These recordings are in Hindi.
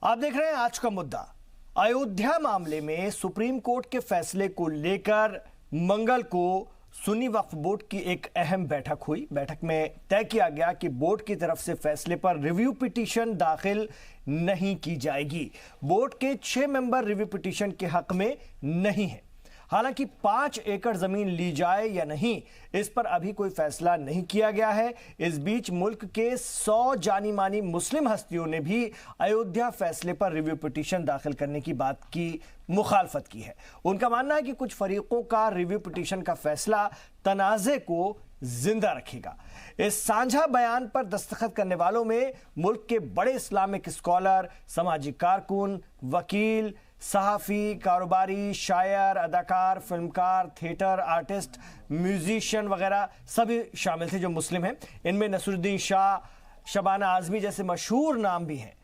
आप देख रहे हैं आज का मुद्दा। अयोध्या मामले में सुप्रीम कोर्ट के फैसले को लेकर मंगल को सुन्नी वक्फ बोर्ड की एक अहम बैठक हुई। बैठक में तय किया गया कि बोर्ड की तरफ से फैसले पर रिव्यू पिटीशन दाखिल नहीं की जाएगी। बोर्ड के 6 मेंबर रिव्यू पिटीशन के हक में नहीं है। हालांकि 5 एकड़ जमीन ली जाए या नहीं, इस पर अभी कोई फैसला नहीं किया गया है। इस बीच मुल्क के 100 जानी मानी मुस्लिम हस्तियों ने भी अयोध्या फैसले पर रिव्यू पिटीशन दाखिल करने की बात की मुखालफत की है। उनका मानना है कि कुछ फरीकों का रिव्यू पिटीशन का फैसला तनाज़े को जिंदा रखेगा। इस साझा बयान पर दस्तखत करने वालों में मुल्क के बड़े इस्लामिक स्कॉलर, सामाजिक कारकुन, वकील, सहाफ़ी, कारोबारी, शायर, अदाकार, फिल्मकार, थिएटर आर्टिस्ट, म्यूजिशियन वगैरह सभी शामिल थे जो मुस्लिम हैं। इनमें नसरुद्दीन शाह, शबाना आज़मी जैसे मशहूर नाम भी हैं।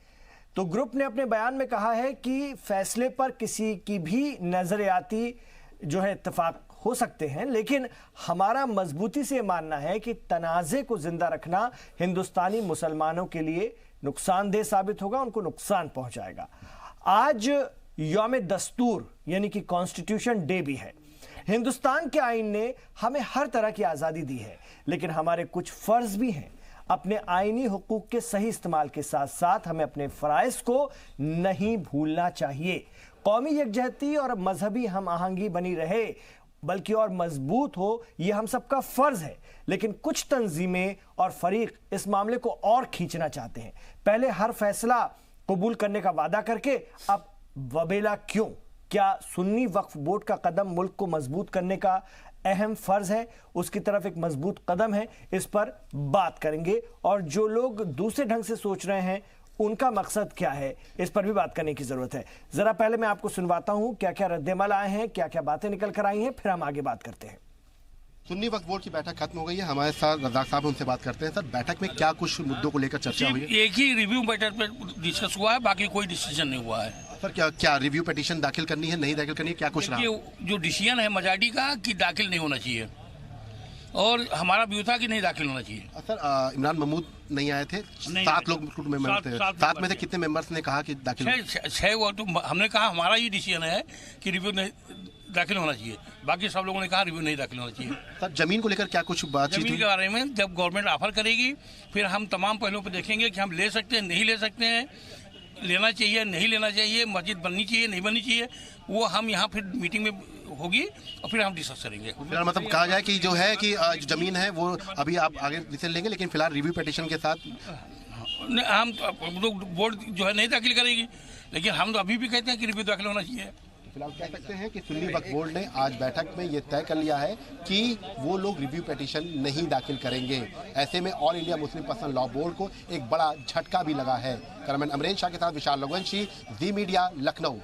तो ग्रुप ने अपने बयान में कहा है कि फैसले पर किसी की भी नजरियाती जो है इत्तेफाक हो सकते हैं, लेकिन हमारा मजबूती से मानना है कि तनाज़े को जिंदा रखना हिंदुस्तानी मुसलमानों के लिए नुकसानदेह साबित होगा, उनको नुकसान पहुंचाएगा। आज यौम दस्तूर यानी कि कॉन्स्टिट्यूशन डे भी है। हिंदुस्तान के आईन ने हमें हर तरह की आज़ादी दी है, लेकिन हमारे कुछ फ़र्ज भी हैं। अपने आईनी हुकूक के सही इस्तेमाल के साथ साथ हमें अपने फ़राइज़ को नहीं भूलना चाहिए। कौमी यकजहती और मजहबी हम आहंगी बनी रहे, बल्कि और मजबूत हो, यह हम सबका फ़र्ज है। लेकिन कुछ तंजीमें और फरीक इस मामले को और खींचना चाहते हैं। पहले हर फैसला कबूल करने का वादा करके अब वबेला क्यों? क्या सुन्नी वक्फ बोर्ड का कदम मुल्क को मजबूत करने का अहम फर्ज है? उसकी तरफ एक मजबूत कदम है, इस पर बात करेंगे। और जो लोग दूसरे ढंग से सोच रहे हैं उनका मकसद क्या है, इस पर भी बात करने की जरूरत है। जरा पहले मैं आपको सुनवाता हूं क्या क्या रद्देमल आए हैं, क्या क्या बातें निकल कर आई हैं, फिर हम आगे बात करते हैं। सुन्नी वक्फ बोर्ड की बैठक खत्म हो गई है। हमारे साथ रज़ाक साहब उनसे बात करते हैं। सर, बैठक में क्या कुछ मुद्दों को लेकर चर्चा हुई है? एक ही रिव्यू मैटर पे डिस्कस हुआ है, बाकी कोई डिसीजन नहीं हुआ है। सर, क्या रिव्यू पिटीशन दाखिल करनी है, नहीं दाखिल करनी है, क्या कुछ रहा? जो डिसीजन है मेजॉरिटी का कि दाखिल नहीं होना चाहिए, और हमारा व्यू था कि नहीं दाखिल होना चाहिए। सर, इमरान महमूद नहीं आए थे, 7 लोग मेंबर थे। 7 में से कितने मेंबर्स ने कहा कि दाखिल? 6। वो तो हमने कहा हमारा ये डिसीजन है कि रिव्यू नहीं दाखिल होना चाहिए, बाकी सब लोगों ने कहा रिव्यू नहीं दाखिल होना चाहिए। सर, जमीन को लेकर क्या कुछ बातचीत हुई? जमीन के बारे में जब गवर्नमेंट ऑफर करेगी, फिर हम तमाम पहलुओं पर देखेंगे कि हम ले सकते हैं, नहीं ले सकते हैं, लेना चाहिए, नहीं लेना चाहिए, मस्जिद बननी चाहिए, नहीं बननी चाहिए, वो हम यहाँ फिर मीटिंग में होगी और फिर हम डिस्कस करेंगे। फिलहाल मतलब कहा जाए कि जो है कि जमीन है वो अभी आप आगे डिसीजन लेंगे, लेकिन फिलहाल रिव्यू पिटीशन के साथ हम बोर्ड जो है नहीं दाखिल करेगी, लेकिन हम तो अभी भी कहते हैं कि रिव्यू दाखिल होना चाहिए। फिलहाल कह सकते हैं कि सुन्नी वक्फ बोर्ड ने आज बैठक में ये तय कर लिया है कि वो लोग रिव्यू पिटीशन नहीं दाखिल करेंगे। ऐसे में all India Muslim personal law board को एक बड़ा झटका भी लगा है। कैमरामैन अमरेन शाह के साथ Vishal Laghuvanshi, Zee Media, Lucknow.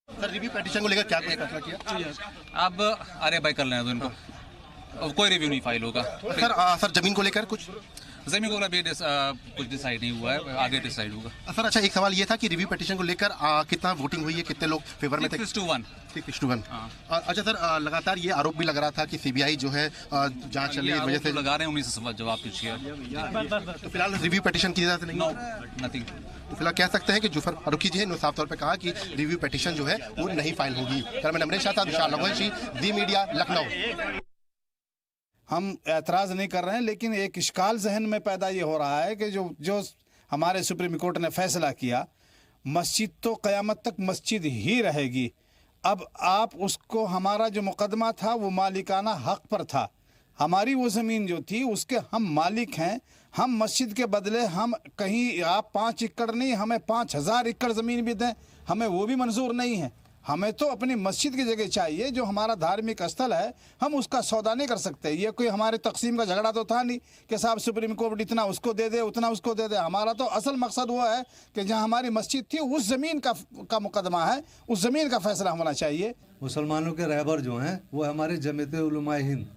Sir, review petition को लेकर क्या कोई फैसला किया? अब अरे भाई कर लेना तो इनको, कोई रिव्यू नहीं फाइल होगा। सर, जमीन को लेकर कुछ? जमीन को अभी कुछ डिसाइड नहीं हुआ है, आगे डिसाइड होगा। सर, अच्छा, एक सवाल ये था कि रिव्यू पिटीशन को लेकर कितना वोटिंग हुई है, कितने लोग फेवर में थे? 6-1। 6-1। अच्छा सर, लगातार ये आरोप भी लग रहा था कि सीबीआई जो है जांच चल रही है, इस वजह से लगा रहे हैं, उन्हीं से जवाब पूछिए। तो फिलहाल रिव्यू पिटीशन की इजाजत नहीं? नथिंग। तो फिलहाल कह सकते हैं कि जुफर फारूकी जी ने साफ तौर पर कहा कि रिव्यू पिटीशन जो है वो नहीं फाइल होगी। कैमरामैन अमरेश शाह, विशाल लघुवंशी, जी मीडिया, लखनऊ। हम ऐतराज़ नहीं कर रहे हैं, लेकिन एक इश्काल जहन में पैदा ये हो रहा है कि जो हमारे सुप्रीम कोर्ट ने फैसला किया, मस्जिद तो क़यामत तक मस्जिद ही रहेगी। अब आप उसको, हमारा जो मुकदमा था वो मालिकाना हक़ पर था। हमारी वो ज़मीन जो थी उसके हम मालिक हैं। हम मस्जिद के बदले हम कहीं, आप 5 एकड़ नहीं, हमें 5000 एकड़ ज़मीन भी दें, हमें वो भी मंजूर नहीं है। हमें तो अपनी मस्जिद की जगह चाहिए, जो हमारा धार्मिक स्थल है, हम उसका सौदा नहीं कर सकते। ये कोई हमारे तकसीम का झगड़ा तो था नहीं कि साहब सुप्रीम कोर्ट इतना उसको दे दे, उतना उसको दे दे। हमारा तो असल मकसद वो है कि जहाँ हमारी मस्जिद थी उस ज़मीन का मुकदमा है, उस ज़मीन का फैसला होना चाहिए। मुसलमानों के रहबर जो हैं वो हमारे जमीयत उलमाए हिंद,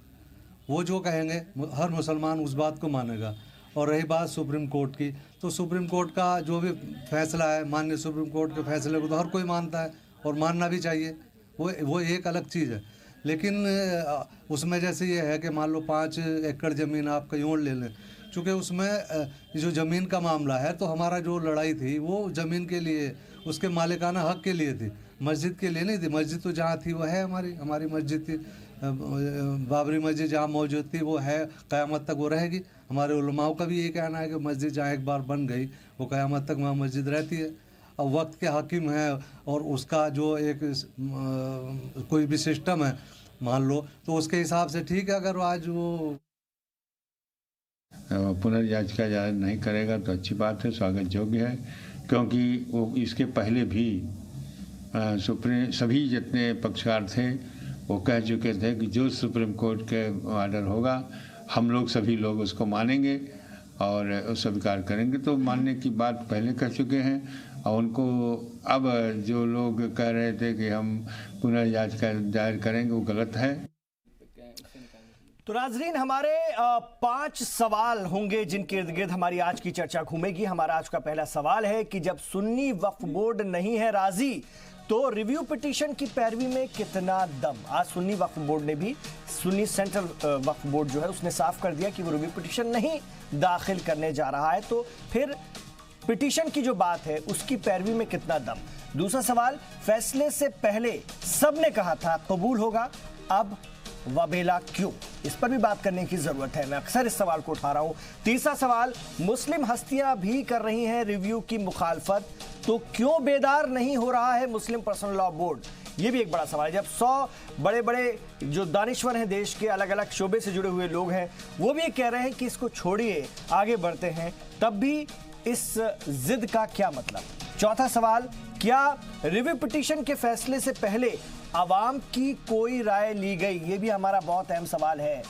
वो जो कहेंगे हर मुसलमान उस बात को मानेगा। और रही बात सुप्रीम कोर्ट की, तो सुप्रीम कोर्ट का जो भी फैसला है, माननीय सुप्रीम कोर्ट के फैसले को तो हर कोई मानता है और मानना भी चाहिए, वो एक अलग चीज़ है। लेकिन उसमें जैसे ये है कि मान लो 5 एकड़ ज़मीन आप कहीं और ले लें, चूँकि उसमें जो ज़मीन का मामला है, तो हमारा जो लड़ाई थी वो ज़मीन के लिए, उसके मालिकाना हक के लिए थी, मस्जिद के लिए नहीं थी। मस्जिद तो जहाँ थी वो है, हमारी मस्जिद थी, बाबरी मस्जिद जहाँ मौजूद थी वो है, क़यामत तक वो रहेगी। हमारे उलमाओं का भी ये कहना है कि मस्जिद जहाँ एक बार बन गई वो क़यामत तक वहाँ मस्जिद रहती है। अब वक्त के हाकिम है और उसका जो एक कोई भी सिस्टम है मान लो, तो उसके हिसाब से ठीक है। अगर आज वो पुनर्याचिका जारी नहीं करेगा तो अच्छी बात है, स्वागत योग्य है, क्योंकि वो इसके पहले भी सुप्रीम सभी जितने पक्षकार थे वो कह चुके थे कि जो सुप्रीम कोर्ट के ऑर्डर होगा हम लोग सभी लोग उसको मानेंगे और स्वीकार करेंगे। तो मानने की बात पहले कह चुके हैं और उनको अब जो लोग कह रहे थे कि हम पुनर्याचिका दायर करेंगे वो गलत है। तो नाजरीन, हमारे 5 सवाल होंगे जिनके इर्द गिर्द हमारी आज की चर्चा घूमेगी। हमारा आज का पहला सवाल है कि जब सुन्नी वक्फ बोर्ड नहीं है राजी तो रिव्यू पिटीशन की पैरवी में कितना दम। आज सुन्नी वक्फ बोर्ड ने भी, सुन्नी सेंट्रल वक्फ बोर्ड जो है उसने साफ कर दिया कि वो रिव्यू पिटीशन नहीं दाखिल करने जा रहा है, तो फिर पिटीशन की जो बात है उसकी पैरवी में कितना दम। दूसरा सवाल, फैसले से पहले सबने कहा था कबूल होगा, अब वबेला क्यों, इस पर भी बात करने की जरूरत है। मैं अक्सर इस सवाल को उठा रहा हूं। तीसरा सवाल, मुस्लिम हस्तियां भी कर रही हैं रिव्यू की मुखालफत, तो क्यों बेदार नहीं हो रहा है मुस्लिम पर्सनल लॉ बोर्ड, ये भी एक बड़ा सवाल है। जब 100 बड़े बड़े जो दानिश्वर हैं देश के, अलग अलग शोबे से जुड़े हुए लोग हैं, वो भी कह रहे हैं कि इसको छोड़िए आगे बढ़ते हैं, तब भी इस जिद का क्या मतलब। चौथा सवाल, क्या रिव्यू पिटीशन के फैसले से पहले आवाम की कोई राय ली गई, ये भी हमारा बहुत अहम सवाल है।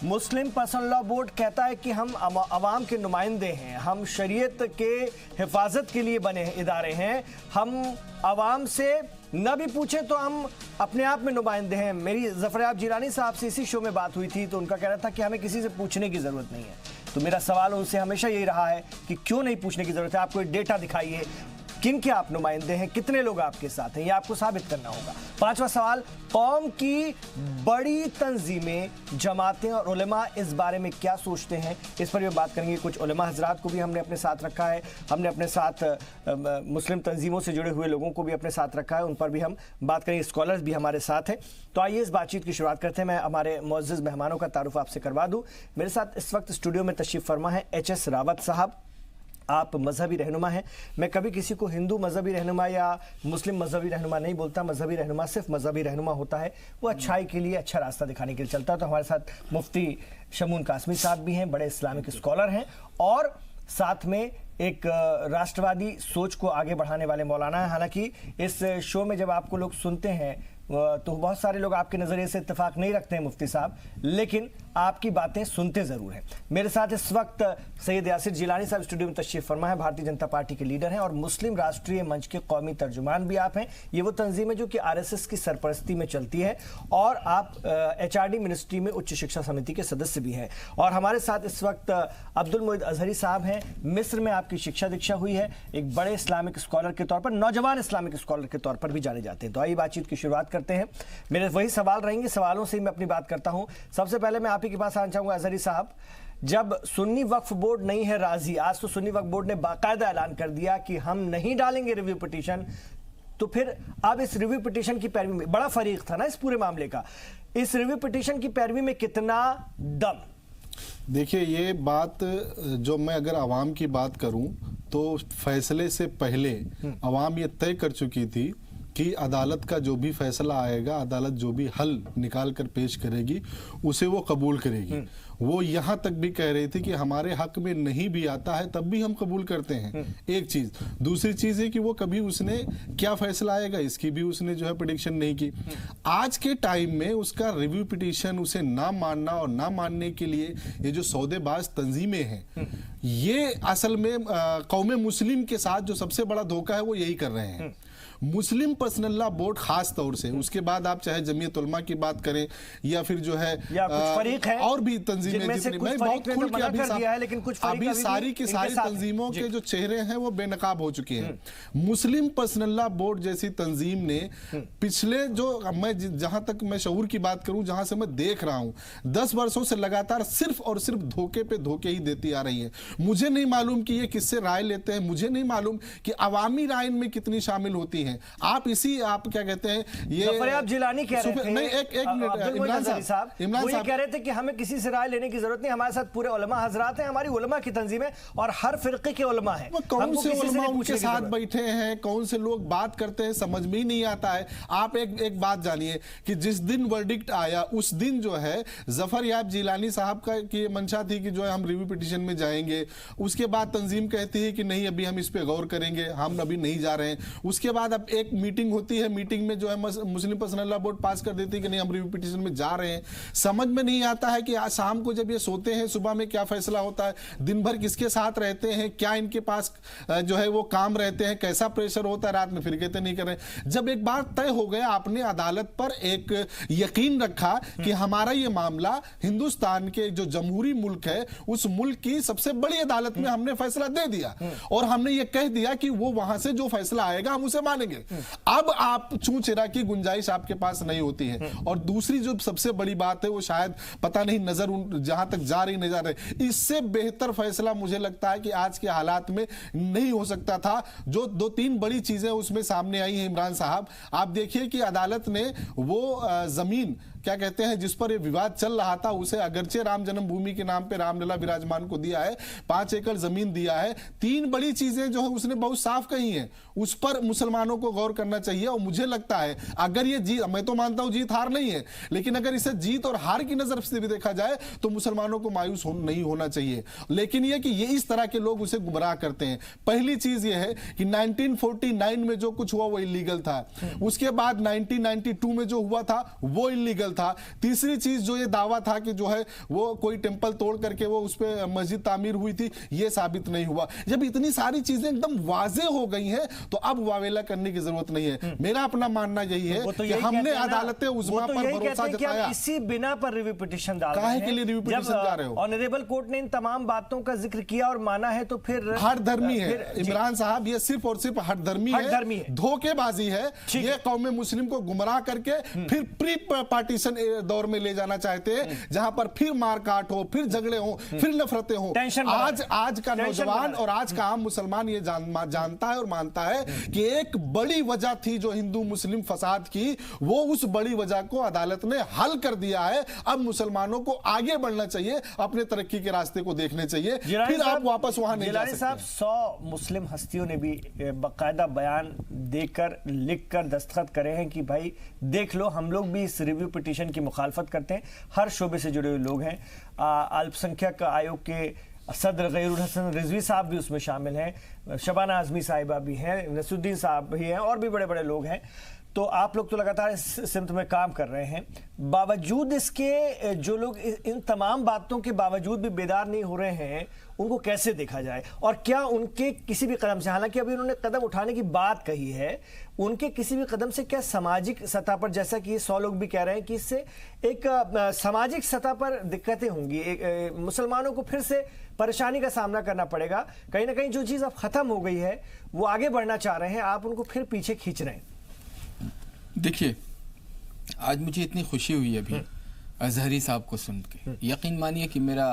मुस्लिम पर्सनल लॉ बोर्ड कहता है कि हम आवाम के नुमाइंदे हैं, हम शरीयत के हिफाजत के लिए बने इदारे हैं, हम आवाम से न भी पूछें तो हम अपने आप में नुमाइंदे हैं। मेरी ज़फ़रयाब जिलानी साहब से इसी शो में बात हुई थी तो उनका कहना था कि हमें किसी से पूछने की ज़रूरत नहीं है। तो मेरा सवाल उनसे हमेशा यही रहा है कि क्यों नहीं पूछने की ज़रूरत है, आप कोई डेटा दिखाइए, किन के आप नुमाइंदे हैं, कितने लोग आपके साथ हैं, ये आपको साबित करना होगा। पांचवा सवाल, कौम की बड़ी तंजीमें, जमातें और उलेमा इस बारे में क्या सोचते हैं, इस पर भी बात करेंगे। कुछ उलेमा हजरात को भी हमने अपने साथ रखा है, हमने अपने साथ मुस्लिम तंजीमों से जुड़े हुए लोगों को भी अपने साथ रखा है, उन पर भी हम बात करेंगे। स्कॉलर्स भी हमारे साथ हैं। तो आइए इस बातचीत की शुरुआत करते हैं। मैं हमारे मुअज़्ज़िज़ मेहमानों का तारुफ आपसे करवा दूँ। मेरे साथ इस वक्त स्टूडियो में तशरीफ़ फरमा है HS रावत साहब। आप मजहबी रहनुमा हैं। मैं कभी किसी को हिंदू मजहबी रहनुमा या मुस्लिम मजहबी रहनुमा नहीं बोलता। मजहबी रहनुमा सिर्फ मजहबी रहनुमा होता है, वो अच्छाई के लिए, अच्छा रास्ता दिखाने के लिए चलता है। तो हमारे साथ मुफ्ती शमून कासमी साहब भी हैं, बड़े इस्लामिक स्कॉलर हैं, और साथ में एक राष्ट्रवादी सोच को आगे बढ़ाने वाले मौलाना है। हालांकि इस शो में जब आपको लोग सुनते हैं तो बहुत सारे लोग आपके नज़रिए से इत्तेफाक नहीं रखते हैं मुफ्ती साहब, लेकिन आपकी बातें सुनते ज़रूर हैं। मेरे साथ इस वक्त सैयद यासिर जिलानी साहब स्टूडियो में तशरीफ़ फरमा है, भारतीय जनता पार्टी के लीडर हैं और मुस्लिम राष्ट्रीय मंच के कौमी तर्जुमान भी आप हैं। ये वो तंजीम है जो कि RSS की सरपरस्ती में चलती है और आप HRD मिनिस्ट्री में उच्च शिक्षा समिति के सदस्य भी हैं। और हमारे साथ इस वक्त अब्दुल मोइद अजहरी साहब हैं। मिस्र में आपकी शिक्षा दीक्षा हुई है, एक बड़े इस्लामिक स्कॉलर के तौर पर, नौजवान इस्लामिक स्कॉलर के तौर पर भी जाने जाते हैं। तो आइए बातचीत की शुरुआत करते हैं। मेरे वही सवाल रहेंगे, सवालों से ही मैं अपनी बात करता हूं। सबसे पहले मैं आप ही के पास आना चाहूंगा अजहरी साहब, जब सुन्नी वक्फ बोर्ड नहीं है राजी, आज तो सुन्नी वक्फ बोर्ड ने बाकायदा ऐलान कर दिया कि हम नहीं डालेंगे रिव्यू पिटीशन, तो फिर अब इस रिव्यू पिटीशन की पैरवी में, बड़ा फरीक था ना इस पूरे मामले का, इस रिव्यू पिटीशन की पैरवी में कितना दम। देखिए, ये बात जो मैं अगर आवाम की बात करूं तो फैसले से पहले आवाम ये तय कर चुकी थी कि अदालत का जो भी फैसला आएगा, अदालत जो भी हल निकाल कर पेश करेगी उसे वो कबूल करेगी। वो यहाँ तक भी कह रही थी कि हमारे हक में नहीं भी आता है तब भी हम कबूल करते हैं। एक चीज। दूसरी चीज है कि वो कभी उसने क्या फैसला आएगा इसकी भी उसने जो है प्रेडिक्शन नहीं की। आज के टाइम में उसका रिव्यू पिटीशन, उसे ना मानना और ना मानने के लिए ये जो सौदेबाज तंजीमें हैं, ये असल में कौम मुस्लिम के साथ जो सबसे बड़ा धोखा है वो यही कर रहे हैं। मुस्लिम पर्सनल लॉ बोर्ड खास तौर से, उसके बाद आप चाहे जमीयत उलमा की बात करें या फिर जो है या कुछ फरीक है और भी तंजीमें, मैं बहुत खुल के अभी सारी की सारी तंजीमों के जो चेहरे हैं वो बेनकाब हो चुके हैं। मुस्लिम पर्सनल लॉ बोर्ड जैसी तंजीम ने पिछले जो मैं जहां तक मैं शऊर की बात करूं, जहां से मैं देख रहा हूं, 10 वर्षों से लगातार सिर्फ और सिर्फ धोखे पे धोखे ही देती आ रही है। मुझे नहीं मालूम कि ये किससे राय लेते हैं, मुझे नहीं मालूम कि अवामी राय में कितनी शामिल होती हैं। आप क्या कहते हैं ये ज़फ़रयाब जिलानी कह रहे थे, नहीं एक मिनट इमरान साहब वो ये कह रहे थे कि हमें किसी से राय लेने की जरूरत नहीं, हमारे साथ पूरे उलमा हजरात हैं, हमारी उलमा की तंजीम है और हर फिरके के उलमा हैं। कौन से उलमा उनके साथ बैठे हैं, कौन से लोग बात करते हैं, समझ में ही नहीं आता है। आप एक बात जानिए कि जिस दिन वर्डिक्ट आया उस दिन जो है ज़फ़रयाब जिलानी साहब का की मंशा थी कि जो है हम रिव्यू पिटीशन में जाएंगे। उसके बाद तंजीम कहती है कि नहीं अभी हम इस पे गौर करेंगे, हम अभी नहीं जा रहे हैं। उसके बाद अब एक मीटिंग होती है, मीटिंग में जो है मुस्लिम पर्सनल लॉ बोर्ड पास कर देती है कि नहीं हम रिव्यू पिटीशन में जा रहे हैं। समझ में नहीं आता है कि आज शाम को जब ये सोते हैं सुबह में क्या फैसला होता है, दिन भर किसके साथ रहते हैं, क्या इनके पास जो है वो काम रहते हैं, कैसा प्रेशर होता है, रात में फिर कहते नहीं कर रहे। जब एक बार तय हो गया, आपने अदालत पर एक यकीन रखा कि हमारा ये मामला हिंदुस्तान के जो जमहूरी मुल्क है उस मुल्क की सबसे बड़ी अदालत में हमने फैसला दे दिया और हमने ये कह दिया कि वो वहां से जो फैसला आएगा हम उसे मानेंगे। अब आप छूछेरा की गुंजाइश आपके पास नहीं होती है। और दूसरी जो सबसे बड़ी बात है वो शायद पता नहीं नजर जहां तक जा रही नहीं जा रही, इससे बेहतर फैसला मुझे लगता है कि आज के हालात में नहीं हो सकता था। जो 2-3 बड़ी चीजें उसमें सामने आई हैं इमरान साहब, आप देखिए कि अदालत ने वो जमीन क्या कहते हैं जिस पर ये विवाद चल रहा था उसे अगरचे राम जन्मभूमि के नाम पे रामलला विराजमान को दिया है, 5 एकड़ जमीन दिया है। 3 बड़ी चीजें जो है उसने बहुत साफ कही हैं, उस पर मुसलमानों को गौर करना चाहिए। और मुझे लगता है अगर ये जीत, मैं तो मानता हूं जीत हार नहीं है, लेकिन अगर इसे जीत और हार की नजर से भी देखा जाए तो मुसलमानों को मायूस नहीं होना चाहिए। लेकिन ये कि ये इस तरह के लोग उसे गुमराह करते हैं। पहली चीज ये है कि 1949 में जो कुछ हुआ वो इलीगल था, उसके बाद 1992 में जो हुआ था वो इलीगल था। तीसरी चीज जो ये दावा था कि जो है वो कोई टेंपल तोड़ करके वो उस पे मस्जिद तामीर हुई थी, ये साबित नहीं हुआ। जब इतनी सारी चीजें एकदम वाजे हो गई हैं तो अब वावेला करने की जरूरत नहीं है। मेरा अपना मानना यही है कि हमने अदालतें उज़्मा पर भरोसा जताया। इसी बिना पर रिव्यू पिटीशन डाल रहे हैं। काहे के लिए रिव्यू पिटीशन जा रहे हो? ऑनरेबल कोर्ट ने इन तमाम बातों का जिक्र किया और माना है तो फिर हर धर्मी है इमरान साहब, ये सिर्फ और सिर्फ हर धर्मी है, धोखेबाजी है। ये कौम मुस्लिम को गुमराह करके फिर प्री पार्टीशन दौर में ले जाना चाहते हैं जहां पर फिर मारकाट हो, फिर झगड़े हो, फिर नफरतें हो। आज का नौजवान और आज का आम मुसलमान ये जानता है और मानता है कि एक बड़ी वजह थी जो हिंदू मुस्लिम फसाद की, वो उस बड़ी वजह को अदालत ने हल कर दिया है। अब मुसलमानों को आगे बढ़ना चाहिए, अपने तरक्की के रास्ते को देखने चाहिए, फिर आप वापस वहां नहीं जा सकते। साहब 100 मुस्लिम हस्तियों ने भी बाकायदा बयान देकर लिखकर दस्तखत करे हैं कि भाई देख लो हम लोग भी इस रिव्यू पिटीशन की मुखालफत करते हैं। हर शोबे से जुड़े हुए लोग हैं। अल्पसंख्यक आयोग के सदर गैरुल हसन रिजवी साहब भी उसमें शामिल हैं, शबाना आजमी साहिबा भी हैं, नसरुद्दीन साहब भी हैं और भी बड़े बड़े लोग हैं। तो आप लोग तो लगातार इस सिमत में काम कर रहे हैं। बावजूद इसके जो लोग इन तमाम बातों के बावजूद भी बेदार नहीं हो रहे हैं, उनको कैसे देखा जाए? और क्या उनके किसी भी कदम से, हालांकि अभी उन्होंने कदम उठाने की बात कही है, उनके किसी भी कदम से क्या सामाजिक सतह पर, जैसा कि 100 लोग भी कह रहे हैं कि इससे एक सामाजिक सतह पर दिक्कतें होंगी, मुसलमानों को फिर से परेशानी का सामना करना पड़ेगा। कहीं ना कहीं जो चीज़ अब खत्म हो गई है वो आगे बढ़ना चाह रहे हैं, आप उनको फिर पीछे खींच रहे हैं। देखिए, आज मुझे इतनी खुशी हुई अभी अजहरी साहब को सुन के। यकीन मानिए कि मेरा,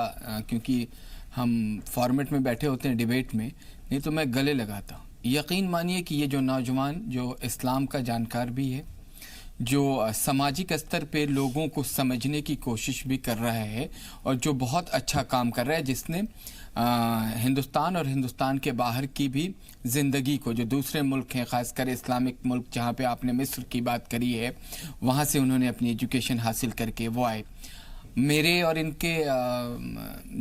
क्योंकि हम फॉर्मेट में बैठे होते हैं डिबेट में, नहीं तो मैं गले लगाता हूँ। यकीन मानिए कि ये जो नौजवान जो इस्लाम का जानकार भी है, जो सामाजिक स्तर पे लोगों को समझने की कोशिश भी कर रहा है और जो बहुत अच्छा काम कर रहा है, जिसने हिंदुस्तान और हिंदुस्तान के बाहर की भी ज़िंदगी को, जो दूसरे मुल्क हैं, ख़ासकर इस्लामिक मुल्क जहाँ पे आपने मिस्र की बात करी है, वहाँ से उन्होंने अपनी एजुकेशन हासिल करके वो आए। मेरे और इनके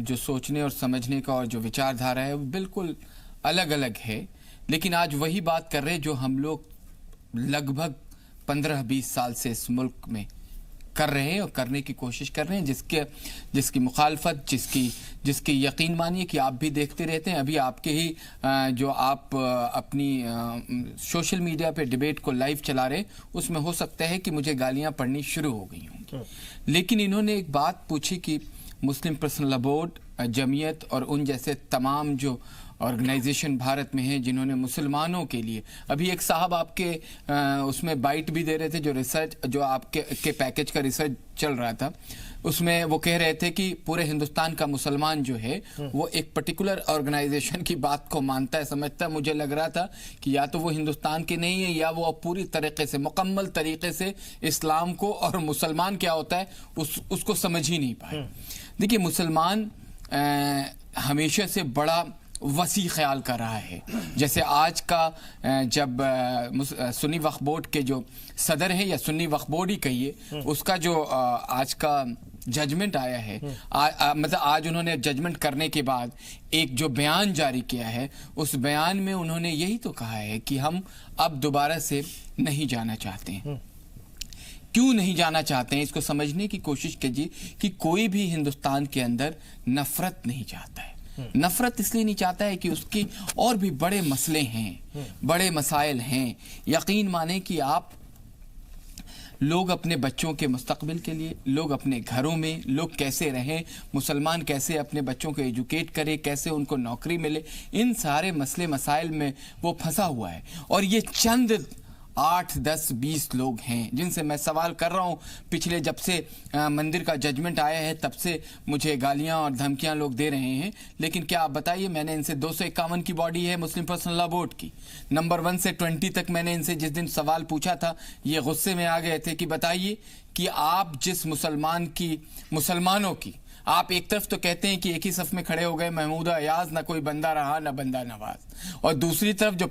जो सोचने और समझने का और जो विचारधारा है वो बिल्कुल अलग अलग है, लेकिन आज वही बात कर रहे हैं जो हम लोग लगभग 15-20 साल से इस मुल्क में कर रहे हैं और करने की कोशिश कर रहे हैं, जिसकी मुखालफत, जिसके यकीन मानिए कि आप भी देखते रहते हैं। अभी आपके ही जो आप अपनी सोशल मीडिया पे डिबेट को लाइव चला रहे, उसमें हो सकता है कि मुझे गालियां पड़नी शुरू हो गई हों, लेकिन इन्होंने एक बात पूछी कि मुस्लिम पर्सनल लॉ बोर्ड, जमीयत और उन जैसे तमाम जो ऑर्गेनाइजेशन भारत में हैं जिन्होंने मुसलमानों के लिए, अभी एक साहब आपके उसमें बाइट भी दे रहे थे, जो रिसर्च जो आपके पैकेज का रिसर्च चल रहा था, उसमें वो कह रहे थे कि पूरे हिंदुस्तान का मुसलमान जो है वो एक पर्टिकुलर ऑर्गेनाइजेशन की बात को मानता है, समझता है। मुझे लग रहा था कि या तो वो हिंदुस्तान के नहीं है या वो पूरी तरीके से मुकम्मल तरीके से इस्लाम को और मुसलमान क्या होता है उसको समझ ही नहीं पाए। देखिए, मुसलमान हमेशा से बड़ा वसी ख्याल कर रहा है। जैसे आज का जब सुन्नी वक्फ बोर्ड के जो सदर हैं, या सुन्नी वक्फ बोर्ड ही कहिए, उसका जो आज का जजमेंट आया है, मतलब आज उन्होंने जजमेंट करने के बाद एक जो बयान जारी किया है, उस बयान में उन्होंने यही तो कहा है कि हम अब दोबारा से नहीं जाना चाहते हैं। क्यों नहीं जाना चाहते हैं, इसको समझने की कोशिश कीजिए कि कोई भी हिंदुस्तान के अंदर नफरत नहीं चाहता है। नफरत इसलिए नहीं चाहता है कि उसकी और भी बड़े मसले हैं, बड़े मसाइल हैं। यकीन माने कि आप लोग अपने बच्चों के मुस्तकबिल के लिए, लोग अपने घरों में लोग कैसे रहें, मुसलमान कैसे अपने बच्चों को एजुकेट करे, कैसे उनको नौकरी मिले, इन सारे मसले मसाइल में वो फंसा हुआ है। और ये चंद 8, 10, 20 लोग हैं जिनसे मैं सवाल कर रहा हूँ। पिछले जब से मंदिर का जजमेंट आया है तब से मुझे गालियाँ और धमकियाँ लोग दे रहे हैं, लेकिन क्या आप बताइए, मैंने इनसे 251 की बॉडी है मुस्लिम पर्सनल लॉ बोर्ड की, नंबर 1 से 20 तक मैंने इनसे जिस दिन सवाल पूछा था, ये गुस्से में आ गए थे कि बताइए कि आप जिस मुसलमानों की आप एक तरफ तो कहते हैं कि एक ही सफ में खड़े हो गए महमूद अयाज, ना कोई बंदा रहा ना बंदा नवाज, और दूसरी तरफ जो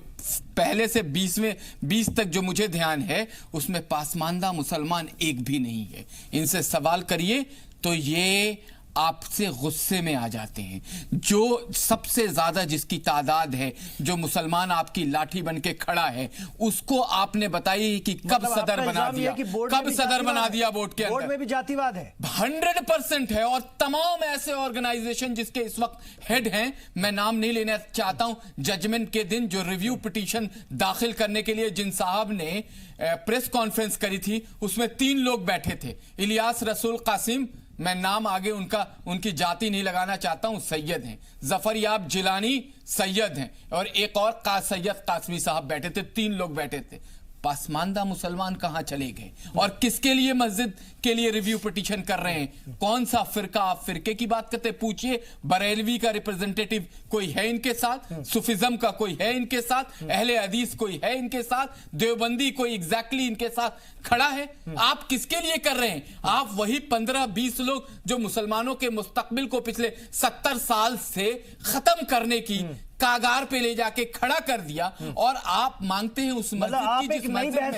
पहले से 20 तक जो मुझे ध्यान है उसमें पासमानदा मुसलमान एक भी नहीं है। इनसे सवाल करिए तो ये आपसे गुस्से में आ जाते हैं। जो सबसे ज्यादा जिसकी तादाद है, जो मुसलमान आपकी लाठी बन के खड़ा है, उसको आपने बताइए कि कब सदर बना दिया, कब सदर बना दिया बोर्ड के अंदर। बोर्ड में भी जातिवाद है 100% है। और तमाम ऐसे ऑर्गेनाइजेशन जिसके इस वक्त हेड हैं, मैं नाम नहीं लेना चाहता हूं, जजमेंट के दिन जो रिव्यू पिटीशन दाखिल करने के लिए जिन साहब ने प्रेस कॉन्फ्रेंस करी थी, उसमें 3 लोग बैठे थे, इलियास रसूल कासिम, मैं नाम आगे उनकी जाति नहीं लगाना चाहता हूं, सैयद हैं, जफर याब जिलानी सैयद हैं, और एक और सैयद कासमी साहब बैठे थे। 3 लोग बैठे थे। पासमानदा मुसलमान कहां चले गए और किसके लिए मस्जिद के लिए रिव्यू पिटीशन कर रहे हैं? कौन सा फिरका? आप फिरके की बात करते, पूछिए बरेलवी का रिप्रेजेंटेटिव कोई है इनके साथ, सूफिज्म का कोई है इनके साथ, अहले हदीस कोई है इनके साथ, देवबंदी कोई एग्जैक्टली इनके साथ खड़ा है? आप किसके लिए कर रहे हैं? आप वही 15-20 लोग जो मुसलमानों के मुस्तकबिल को पिछले 70 साल से खत्म करने की कागार पे ले जाके खड़ा कर दिया, और आप मांगते हैं उस मस्जिद की जिस मस्जिद में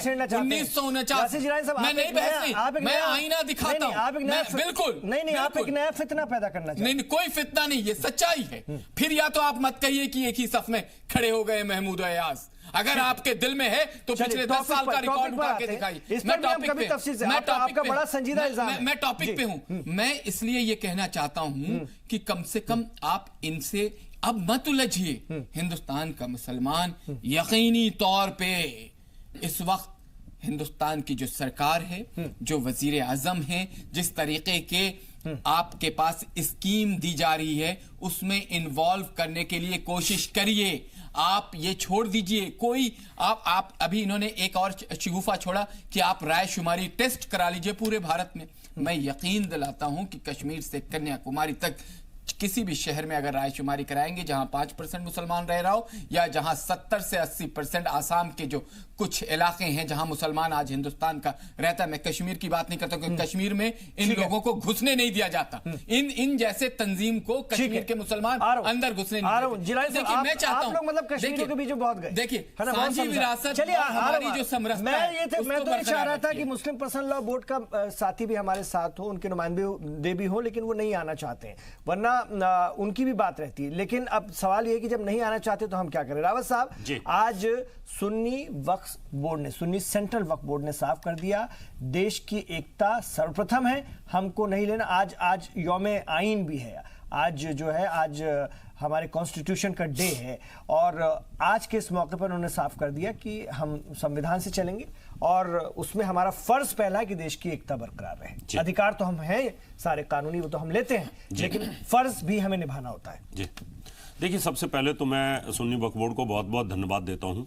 1949, मैं नहीं बहस नहीं, मैं आईना दिखाता हूं, बिल्कुल नहीं, आप एक नया फितना पैदा करना चाहते हैं। नहीं, कोई फितना नहीं, ये सच्चाई है। फिर या तो आप मत कहिए कि एक ही सफ में खड़े हो गए महमूद अयाज, अगर आपके दिल में है तो पिछले 10 साल का रिकॉर्ड उठा के दिखाइए। मैं टॉपिक पे हूं। मैं इसलिए ये कहना चाहता हूं कि कम से कम आप इनसे अब मत उलझिए। हिंदुस्तान का मुसलमान यकीनी तौर पे इस वक्त हिंदुस्तान की जो सरकार है, जो वजीर आजम है, जिस तरीके के आपके पास स्कीम दी जा रही है, उसमें इन्वॉल्व करने के लिए कोशिश करिए। आप ये छोड़ दीजिए कोई आप अभी इन्होंने एक और शिगुफा छोड़ा कि आप राय शुमारी टेस्ट करा लीजिए पूरे भारत में। मैं यकीन दिलाता हूं कि कश्मीर से कन्याकुमारी तक किसी भी शहर में अगर राय शुमारी कराएंगे जहां 5% मुसलमान रह रहा हो, या जहां 70 से 80% आसाम के जो कुछ इलाके हैं जहां मुसलमान आज हिंदुस्तान का रहता है, मैं कश्मीर की बात नहीं करता क्योंकि कश्मीर में इन लोगों को घुसने नहीं दिया जाता। इन जैसे तंजीम को कश्मीर के मुसलमान अंदर घुसने नहीं देते। देखिए, मैं चाहता हूं मतलब कश्मीर के बीच बहुत गए। देखिए, साझी विरासत हमारी जो समरसता है, मैं तो चाह रहा था कि मुस्लिम पर्सनल लॉ बोर्ड का साथी भी हमारे साथ हो, उनके नुमाइंदे भी हो, लेकिन वो नहीं आना चाहते हैं, वरना उनकी भी बात रहती है। लेकिन अब सवाल यह है कि जब नहीं आना चाहते तो हम क्या करें? रावत साहब, आज सुन्नी वक्फ बोर्ड ने, सुन्नी सेंट्रल वक्फ बोर्ड ने साफ कर दिया, देश की एकता सर्वप्रथम है, हमको नहीं लेना। आज यौम आइन भी है। आज जो है आज हमारे कॉन्स्टिट्यूशन का डे है और आज के इस मौके पर उन्होंने साफ कर दिया कि हम संविधान से चलेंगे और उसमें हमारा फर्ज पहला है कि देश की एकता बरकरार रहे। अधिकार तो हम हैं सारे कानूनी, वो तो हम लेते हैं, लेकिन फर्ज भी हमें निभाना होता है। जी देखिए, सबसे पहले तो मैं सुन्नी वक्फ बोर्ड को बहुत बहुत धन्यवाद देता हूं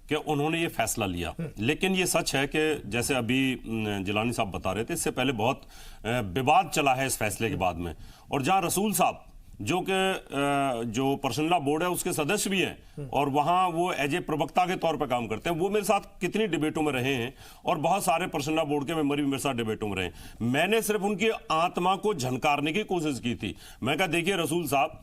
कि उन्होंने ये फैसला लिया। लेकिन ये सच है कि जैसे अभी जिलानी साहब बता रहे थे, इससे पहले बहुत विवाद चला है इस फैसले के बाद में, और जहां रसूल साहब जो पर्सनल लॉ बोर्ड है उसके सदस्य भी हैं और वहां वो एज ए प्रवक्ता के तौर पर काम करते हैं, वो मेरे साथ कितनी डिबेटों में रहे हैं और बहुत सारे पर्सनल लॉ बोर्ड के मेंबर भी मेरे साथ डिबेटों में रहे हैं। मैंने सिर्फ उनकी आत्मा को झनकारने की कोशिश की थी। मैं कहा देखिए रसूल साहब,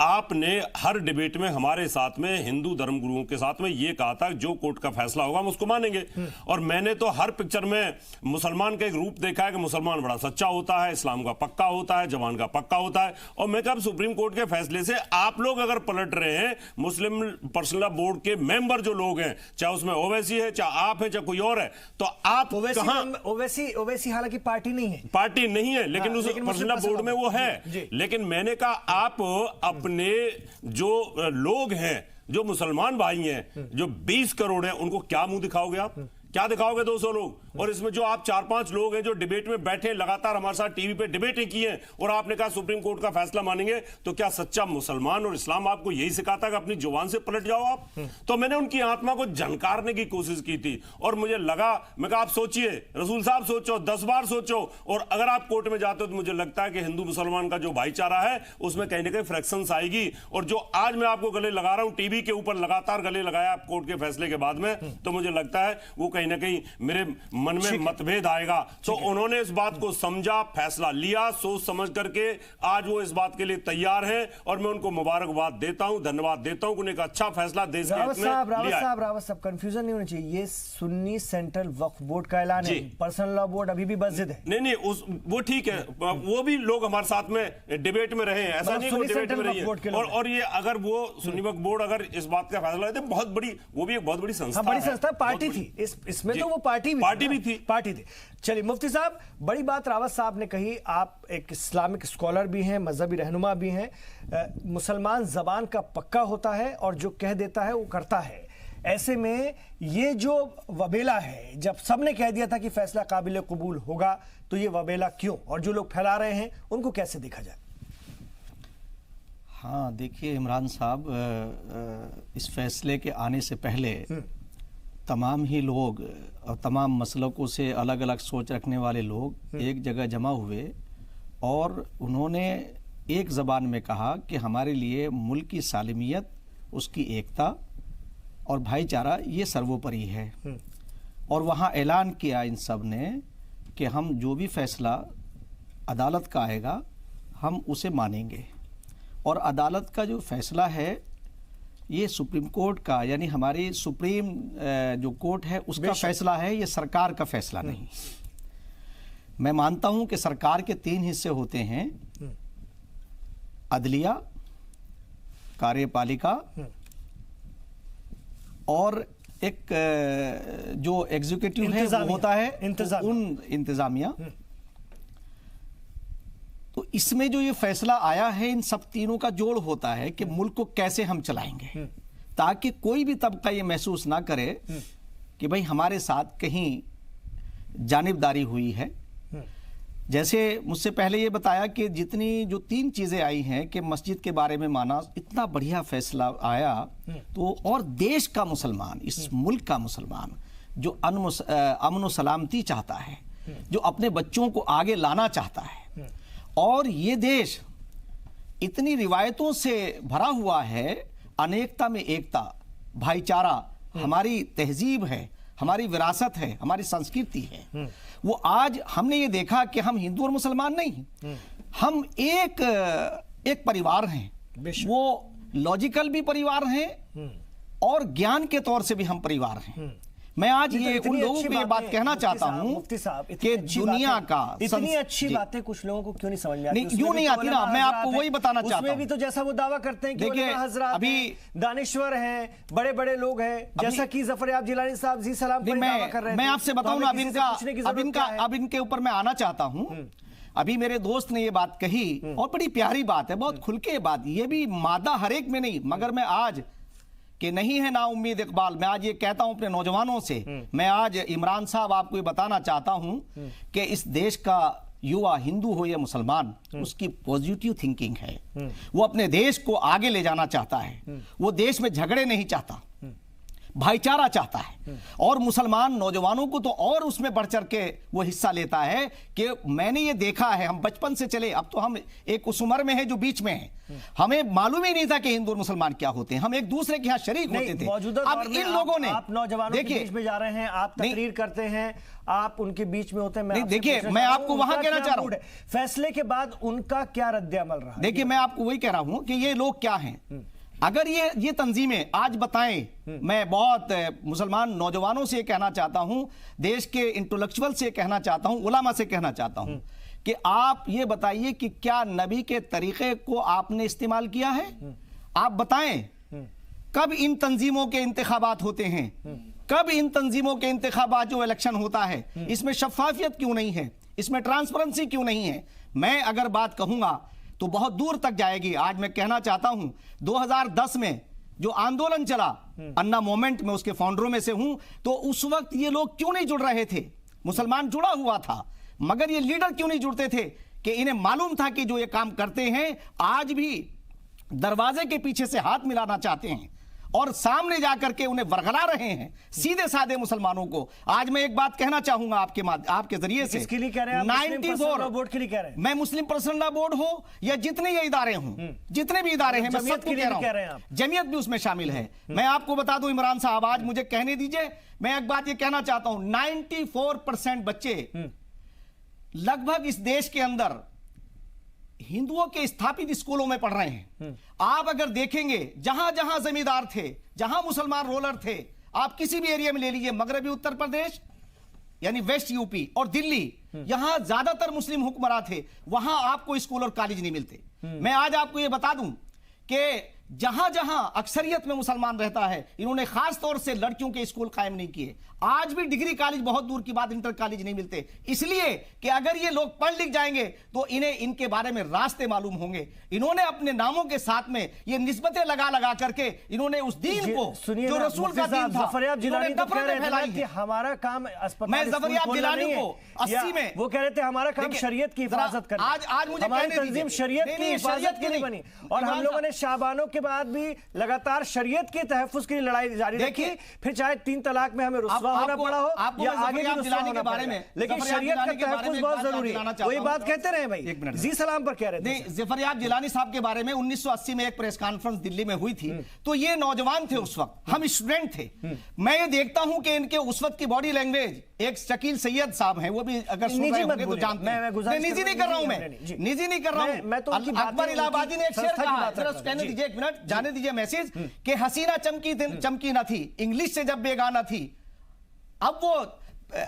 आपने हर डिबेट में हमारे साथ में हिंदू धर्म गुरुओं के साथ में ये कहा था जो कोर्ट का फैसला होगा हम उसको मानेंगे, और मैंने तो हर पिक्चर में मुसलमान का एक रूप देखा है कि मुसलमान बड़ा सच्चा होता है, इस्लाम का पक्का होता है, जवान का पक्का होता है। और मैं कहा सुप्रीम कोर्ट के फैसले से आप लोग अगर पलट रहे हैं, मुस्लिम पर्सनल लॉ बोर्ड के मेंबर जो लोग हैं, चाहे उसमें ओवैसी है, चाहे आप हैं, चाहे कोई और है, तो आप ओवैसी हालांकि पार्टी नहीं है, लेकिन उस पर्सनल लॉ बोर्ड में वो है। लेकिन मैंने कहा आप अपने जो लोग हैं, जो मुसलमान भाई हैं, जो 20 करोड़ हैं, उनको क्या मुंह दिखाओगे आप? क्या दिखाओगे 200 लोग? और इसमें जो आप 4-5 लोग हैं जो डिबेट में बैठे लगातार हमारे साथ टीवी पे डिबेटें की हैं और आपने कहा सुप्रीम कोर्ट का फैसला मानेंगे, तो क्या सच्चा मुसलमान और इस्लाम आपको यही सिखाता कि अपनी जुबान से पलट जाओ आप? तो मैंने उनकी आत्मा को झनकारने की कोशिश की थी और मुझे लगा, मैं कहा आप सोचिए रसूल साहब, सोचो 10 बार सोचो, और अगर आप कोर्ट में जाते हो तो मुझे लगता है कि हिंदू मुसलमान का जो भाईचारा है उसमें कहीं ना कहीं फ्रैक्शंस आएगी। और जो आज मैं आपको गले लगा रहा हूं, टीवी के ऊपर लगातार गले लगाया कोर्ट के फैसले के बाद में, तो मुझे लगता है वो कहीं ना कहीं मेरे मन में मतभेद आएगा। तो उन्होंने इस बात को समझा, फैसला लिया, सोच समझ करके आज वो इस बात के लिए तैयार हैं और मैं उनको मुबारकबाद देता हूं, धन्यवाद देता हूं कि उन्होंने एक अच्छा फैसला देश के हित में लिया है। रावत साहब कंफ्यूजन नहीं होनी चाहिए, ये सुन्नी सेंट्रल वक्फ बोर्ड का ऐलान है, पर्सनल लॉ बोर्ड अभी भी मस्जिद है। नहीं वो ठीक है, वो भी लोग हमारे साथ में डिबेट में रहे हैं, ऐसा नहीं वो डिबेट में रही है। और ये अगर वो सुन्नी वक्फ बोर्ड अगर इस बात का फैसला लेते, बहुत बड़ी, वो भी एक बहुत बड़ी संस्था, बड़ी संस्था, पार्टी थी इसमें, तो वो पार्टी भी थी। चलिए मुफ्ती साहब, बड़ी बात रावत साहब ने कही, आप एक इस्लामिक स्कॉलर भी हैं, मजहबी रहनुमा भी हैं। मुसलमान जबान का पक्का होता है और जो कह देता है वो करता है। ऐसे में ये जो वबेला है, जब सबने कह दिया था कि फैसला काबिल कबूल होगा, तो ये वबेला क्यों, और जो लोग फैला रहे हैं उनको कैसे देखा जाए? हाँ देखिए इमरान साहब, इस फैसले के आने से पहले तमाम ही लोग और तमाम मसलकों से अलग अलग सोच रखने वाले लोग एक जगह जमा हुए और उन्होंने एक ज़बान में कहा कि हमारे लिए मुल्क की सालिमियत, उसकी एकता और भाईचारा ये सर्वोपरि है। और वहाँ ऐलान किया इन सब ने कि हम जो भी फैसला अदालत का आएगा हम उसे मानेंगे। और अदालत का जो फैसला है ये सुप्रीम कोर्ट का, यानी हमारी सुप्रीम जो कोर्ट है उसका फैसला है, ये सरकार का फैसला नहीं। मैं मानता हूं कि सरकार के 3 हिस्से होते हैं, अदलिया, कार्यपालिका और एक जो एग्जीक्यूटिव है वो होता है इंतजामिया। तो इसमें जो ये फैसला आया है, इन सब तीनों का जोड़ होता है कि मुल्क को कैसे हम चलाएंगे, ताकि कोई भी तबका ये महसूस ना करे कि भाई हमारे साथ कहीं जानिबदारी हुई है। जैसे मुझसे पहले ये बताया कि जितनी जो 3 चीज़ें आई हैं कि मस्जिद के बारे में माना, इतना बढ़िया फैसला आया, तो और देश का मुसलमान, इस मुल्क का मुसलमान जो अमन सलामती चाहता है, जो अपने बच्चों को आगे लाना चाहता है, और ये देश इतनी रिवायतों से भरा हुआ है, अनेकता में एकता, भाईचारा हमारी तहजीब है, हमारी विरासत है, हमारी संस्कृति है। वो आज हमने ये देखा कि हम हिंदू और मुसलमान नहीं, हम एक परिवार हैं। वो लॉजिकल भी परिवार हैं और ज्ञान के तौर से भी हम परिवार हैं। मैं आज ये उन लोगों को ये बात कहना चाहता हूँ कि दुनिया का इतनी अच्छी बातें कुछ लोगों को क्यों नहीं समझ में आती? क्यों नहीं आती ना, मैं आपको वही बताना चाहता हूँ। उसमें भी तो जैसा वो दावा करते हैं कि उलमा हज़रात अभी दानिश्वर हैं, बड़े बड़े लोग हैं, जैसा कि जफर याब जिलानी साहब जी सलाम पर दावा कर रहे हैं। मैं आपसे बताऊं ना, अब इनके ऊपर मैं आना चाहता हूँ। अभी मेरे दोस्त ने ये बात कही और बड़ी प्यारी बात है, बहुत खुल के बात, ये भी मादा हर एक में नहीं, मगर मैं आज कि नहीं है ना उम्मीद इकबाल, मैं आज ये कहता हूं अपने नौजवानों से, मैं आज इमरान साहब आपको ये बताना चाहता हूं कि इस देश का युवा, हिंदू हो या मुसलमान, उसकी पॉजिटिव थिंकिंग है, वो अपने देश को आगे ले जाना चाहता है, वो देश में झगड़े नहीं चाहता, भाईचारा चाहता है। और मुसलमान नौजवानों को तो और उसमें बढ़ चढ़ के वो हिस्सा लेता है कि मैंने ये देखा है, हम बचपन से चले, अब तो हम एक उस उम्र में है जो बीच में है, हमें मालूम ही नहीं था कि हिंदू और मुसलमान क्या होते हैं, हम एक दूसरे के यहाँ शरीक होते थे। अब इन लोगों ने, आप नौजवानों के बीच में जा रहे हैं, आप तकरीर करते हैं, आप उनके बीच में होते हैं। नहीं, देखिए मैं आपको वहां कहना चाह रहा हूं, फैसले के बाद उनका क्या रद्द-ए-अमल रहा? देखिए मैं आपको वही कह रहा हूं कि ये लोग क्या हैं, अगर ये तंजीमें आज बताएं, मैं बहुत मुसलमान नौजवानों से कहना चाहता हूं, देश के इंटेलेक्चुअल से कहना चाहता हूं, उलमा से कहना चाहता हूं कि आप ये बताइए कि क्या नबी के तरीके को आपने इस्तेमाल किया है? आप बताएं कब इन तंजीमों के इंतखाबात होते हैं, कब इन तंजीमों के इंतखाबात जो इलेक्शन होता है, इसमें शफाफियत क्यों नहीं है, इसमें ट्रांसपेरेंसी क्यों नहीं है? मैं अगर बात कहूंगा तो बहुत दूर तक जाएगी। आज मैं कहना चाहता हूं 2010 में जो आंदोलन चला, अन्ना मोमेंट में उसके फाउंडरों में से हूं, तो उस वक्त ये लोग क्यों नहीं जुड़ रहे थे? मुसलमान जुड़ा हुआ था, मगर ये लीडर क्यों नहीं जुड़ते थे कि इन्हें मालूम था कि जो ये काम करते हैं आज भी दरवाजे के पीछे से हाथ मिलाना चाहते हैं और सामने जाकर के उन्हें वरगला रहे हैं सीधे साधे मुसलमानों को। आज मैं एक बात कहना चाहूंगा आपके जरिए से, किसके लिए कह रहे हैं? 94 बोर्ड के लिए कह रहे हैं? मैं मुस्लिम पर्सनल लॉ बोर्ड हो या जितने ये इदारे हों, जितने भी इदारे हैं, मैं सबको कह रहा हूं, जमीयत भी उसमें शामिल है। मैं आपको बता दूं इमरान साहब, आज मुझे कहने दीजिए, मैं एक बात ये कहना चाहता हूं, 94% बच्चे लगभग इस देश के अंदर हिंदुओं के स्थापित स्कूलों में पढ़ रहे हैं। आप अगर देखेंगे जहां जहां जमींदार थे, जहां मुसलमान रोलर थे, आप किसी भी एरिया में ले लीजिए, मगरबी उत्तर प्रदेश यानी वेस्ट यूपी और दिल्ली, यहां ज्यादातर मुस्लिम हुक्मरान थे, वहां आपको स्कूल और कॉलेज नहीं मिलते। मैं आज आपको यह बता दूं कि जहां जहां अक्सरियत में मुसलमान रहता है, इन्होंने खास तौर से लड़कियों के स्कूल कायम नहीं किए। आज भी डिग्री कॉलेज, बहुत दूर की बात, इंटर कॉलेज नहीं मिलते, इसलिए कि अगर ये लोग पढ़ लिख जाएंगे तो इन्हें इनके बारे में रास्ते मालूम होंगे। इन्होंने अपने नामों के साथ में ये निस्बतें लगा लगा करके इन्होंने उस दीन को जो रसूल का दीन था, ज़फरयाब जिलानी तो कह रहे थे कि हमारा काम अस्पताल, मैं ज़फरयाब जिलानी को 80 में वो कह रहे थे हमारा काम शरीयत की हिफाजत करना। आज मुझे हमारी तंजीम शरीयत की हिफाजत के लिए बनी और हम लोगों ने शाबानों के बाद भी लगातार शरीयत के तहफ्फुज़ के लिए लड़ाई जारी रखी, फिर चाहे 3 तलाक में हमें रुस्वा होना पड़ा हो या आगे भी रुस्वा होना पड़ा, लेकिन शरीयत का तहफ्फुज़ बहुत जरूरी है। वही बात कहते रहे भाई, जी सलाम पर कह रहे थे। ज़फरयाब जिलानी साहब के बारे में 1980 में एक प्रेस कॉन्फ्रेंस दिल्ली में हुई थी, तो ये नौजवान थे उस वक्त, हम स्टूडेंट थे। मैं ये देखता हूं कि इनके उस वक्त की बॉडी लैंग्वेज, एक शकील सैयद साहब हैं, वो भी अगर सुन रहे होंगे तो जानते हैं, निजी नहीं कर रहा हूं, मैं निजी नहीं कर रहा हूं। अकबर इलाहाबादी ने एक शेर कहा, जरा कहने दीजिए, एक मिनट जाने दीजिए मैसेज, कि हसीना चमकी ना थी इंग्लिश से जब बेगाना थी। अब वो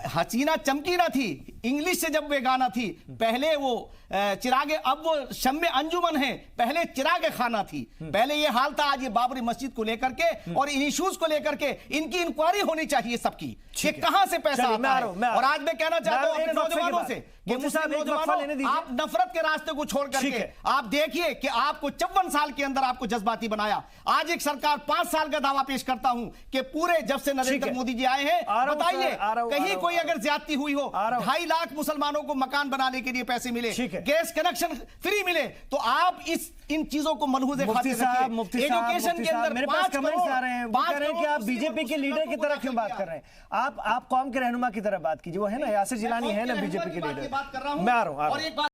हसीना चमकी ना थी इंग्लिश से जब बेगाना थी, पहले वो चिरागे, अब वो शम्मे अंजुमन है, पहले चिरागे खाना थी। पहले ये हाल था, आज ये बाबरी मस्जिद को लेकर के और इन इश्यूज को लेकर के इनकी इंक्वायरी होनी चाहिए सबकी, कि कहां से पैसा आता है। और आज मैं कहना चाहता हूं अपने नौजवानों से कि मुस्लिम नौजवानों, आप नफरत के रास्ते को छोड़ करके आप देखिए कि आपको 54 साल के अंदर आपको जज्बाती बनाया। आज एक सरकार 5 साल का दावा पेश करता हूं कि पूरे जब से नरेंद्र मोदी जी आए हैं, बताइए कहीं कोई अगर ज्यादती हुई हो, 2.5 लाख मुसलमानों को मकान बनाने के लिए पैसे मिले, गैस कनेक्शन फ्री मिले, तो आप इन चीजों को मलहूज़ खातिर रखिए। एजुकेशन के अंदर मेरे पास कमेंट्स आ रहे हैं, वो कह रहे हैं कि आप बीजेपी के लीडर की तरह क्यों बात कर रहे हैं? आप कौम के रहनुमा की तरह बात कीजिए। वो है ना यासिर जिलानी, है ना बीजेपी के लीडर। मैं आ रहा हूं।